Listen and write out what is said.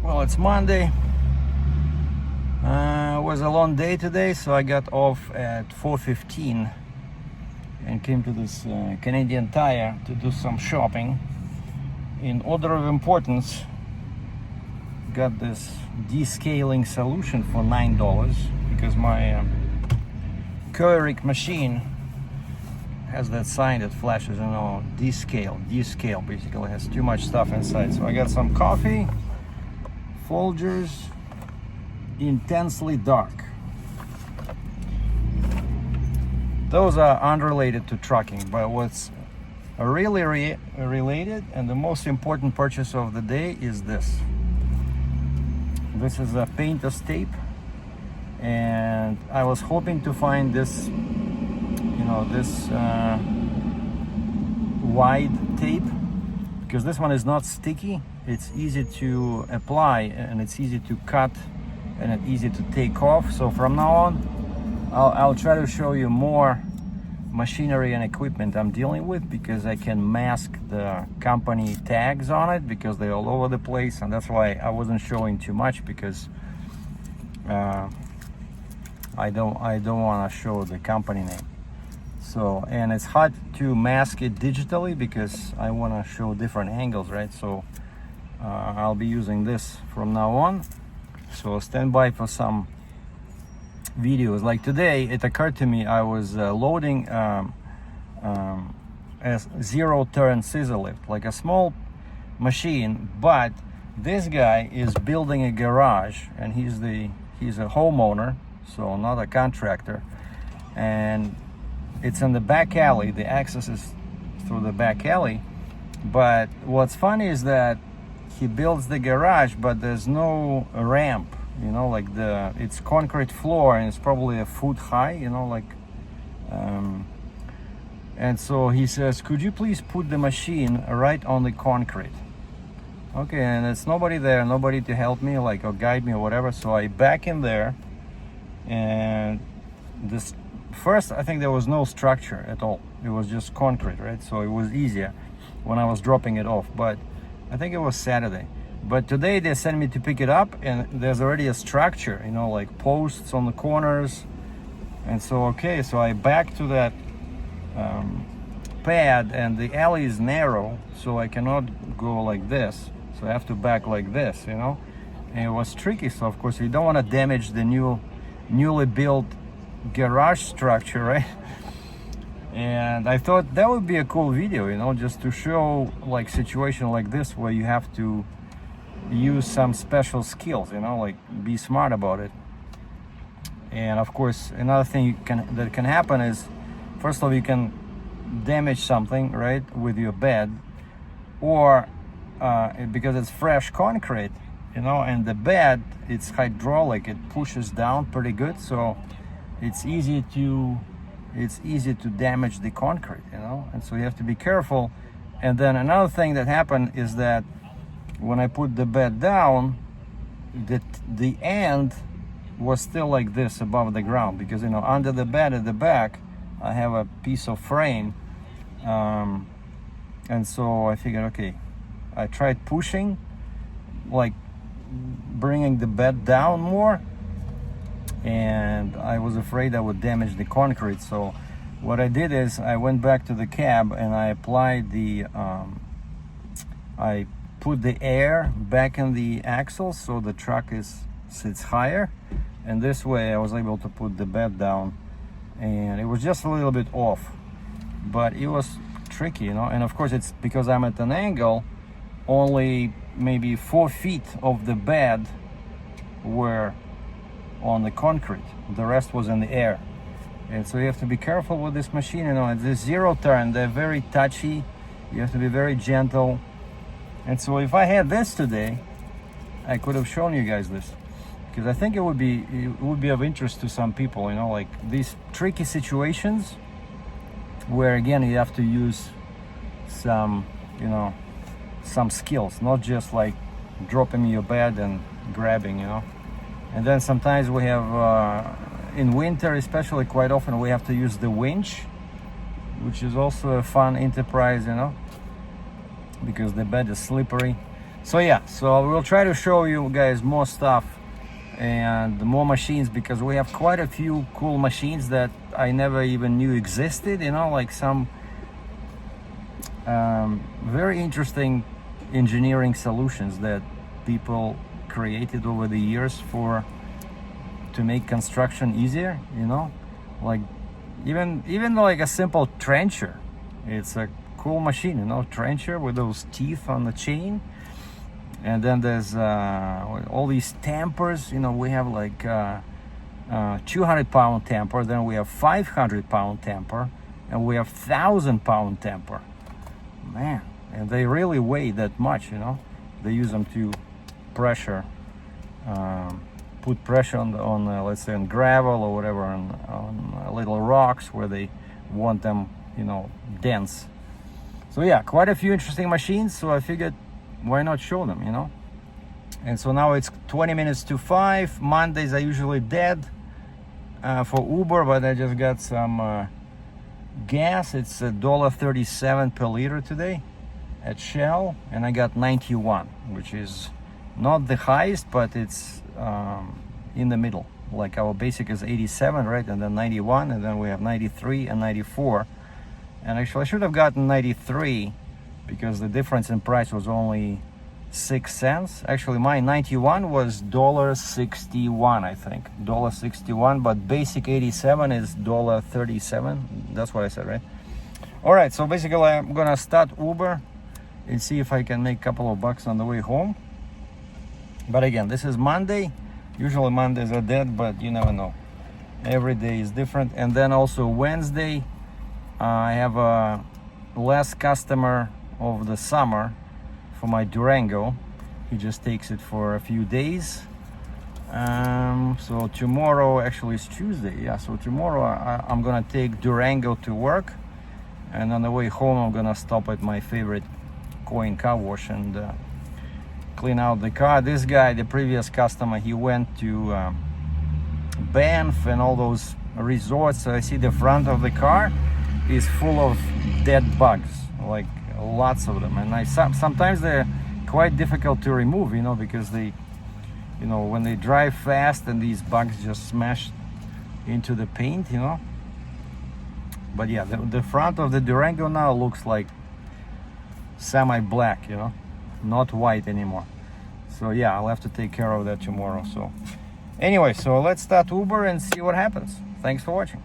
Well, it's Monday. It was a long day today, so I got off at 4:15 and came to this Canadian Tire to do some shopping. In order of importance, got this descaling solution for $9 because my Keurig machine has that sign that flashes, descale basically, has too much stuff inside. So I got some coffee, Folgers, intensely dark. Those are unrelated to trucking, but what's really related and the most important purchase of the day is this. This is a painter's tape, and I was hoping to find this wide tape, because this one is not sticky. It's easy to apply and it's easy to cut and it's easy to take off. So from now on, I'll try to show you more machinery and equipment I'm dealing with, because I can mask the company tags on it because they're all over the place, and that's why I wasn't showing too much, because I don't want to show the company name. So, and it's hard to mask it digitally because I want to show different angles, right? So I'll be using this from now on. So stand by for some videos. Like today, it occurred to me I was loading a zero-turn scissor lift, like a small machine, but this guy is building a garage, and he's a homeowner, so not a contractor, and it's in the back alley. The access is through the back alley. But what's funny is that he builds the garage, but there's no ramp, it's concrete floor, and it's probably a foot high, and so he says, could you please put the machine right on the concrete? Okay, and there's nobody there, nobody to help me, or guide me or whatever. So I back in there, and this first, I think there was no structure at all. It was just concrete, right? So it was easier when I was dropping it off. But I think it was Saturday. But today they sent me to pick it up, and there's already a structure, like posts on the corners. And so, okay, so I back to that pad, and the alley is narrow, so I cannot go like this. So I have to back like this, and it was tricky. So of course you don't want to damage the newly built garage structure, right? And I thought that would be a cool video, just to show situation like this where you have to use some special skills, be smart about it. And of course, another thing that can happen is, first of all, you can damage something, right, with your bed, or because it's fresh concrete, and the bed, it's hydraulic, it pushes down pretty good, so it's easy to damage the concrete, and so you have to be careful. And then another thing that happened is that when I put the bed down, the end was still like this above the ground, because under the bed at the back I have a piece of frame, and so I figured, okay, I tried pushing, bringing the bed down more, and I was afraid I would damage the concrete. So what I did is I went back to the cab and I applied I put the air back in the axle so the truck sits higher, and this way I was able to put the bed down, and it was just a little bit off, but it was tricky, and of course it's because I'm at an angle. Only maybe 4 feet of the bed were on the concrete, the rest was in the air. And so you have to be careful with this machine, it's this zero turn, they're very touchy, you have to be very gentle. And so if I had this today, I could have shown you guys this, because I think it would be of interest to some people, these tricky situations where, again, you have to use some skills, not just dropping your bed and grabbing, And then sometimes we have, in winter especially, quite often we have to use the winch, which is also a fun enterprise, because the bed is slippery. So yeah, so we'll try to show you guys more stuff and more machines, because we have quite a few cool machines that I never even knew existed, you know, like some very interesting engineering solutions that people created over the years to make construction easier, you know, like even like a simple trencher. It's a cool machine, you know, trencher with those teeth on the chain. And then there's all these tampers, you know. We have like 200-pound tamper, then we have 500-pound tamper, and we have 1,000-pound tamper. Man, and they really weigh that much, you know. They use them to pressure, put pressure on let's say on gravel or whatever, on little rocks where they want them, you know, dense. So yeah, quite a few interesting machines. So I figured, why not show them, you know? And so now it's 20 minutes to 5. Mondays are usually dead for Uber, but I just got some gas. It's $1.37 per liter today at Shell, and I got 91, which is not the highest, but it's in the middle. Like our basic is 87, right? And then 91, and then we have 93 and 94. And actually I should have gotten 93 because the difference in price was only 6 cents. Actually my 91 was $1.61, I think. $1.61, but basic 87 is $1.37. That's what I said, right? All right, so basically I'm gonna start Uber and see if I can make a couple of bucks on the way home. But again, this is Monday. Usually Mondays are dead, but you never know. Every day is different. And then also Wednesday, I have a last customer of the summer for my Durango. He just takes it for a few days. So tomorrow, actually it's Tuesday, yeah, so tomorrow I'm gonna take Durango to work, and on the way home I'm gonna stop at my favorite coin car wash and clean out the car. This guy, the previous customer, he went to Banff and all those resorts. So I see the front of the car is full of dead bugs, like lots of them, and sometimes they're quite difficult to remove, you know, because they, you know, when they drive fast and these bugs just smash into the paint, you know. But yeah, the front of the Durango now looks like semi-black, you know, not white anymore. So yeah, I'll have to take care of that tomorrow. So anyway, so let's start Uber and see what happens. Thanks for watching.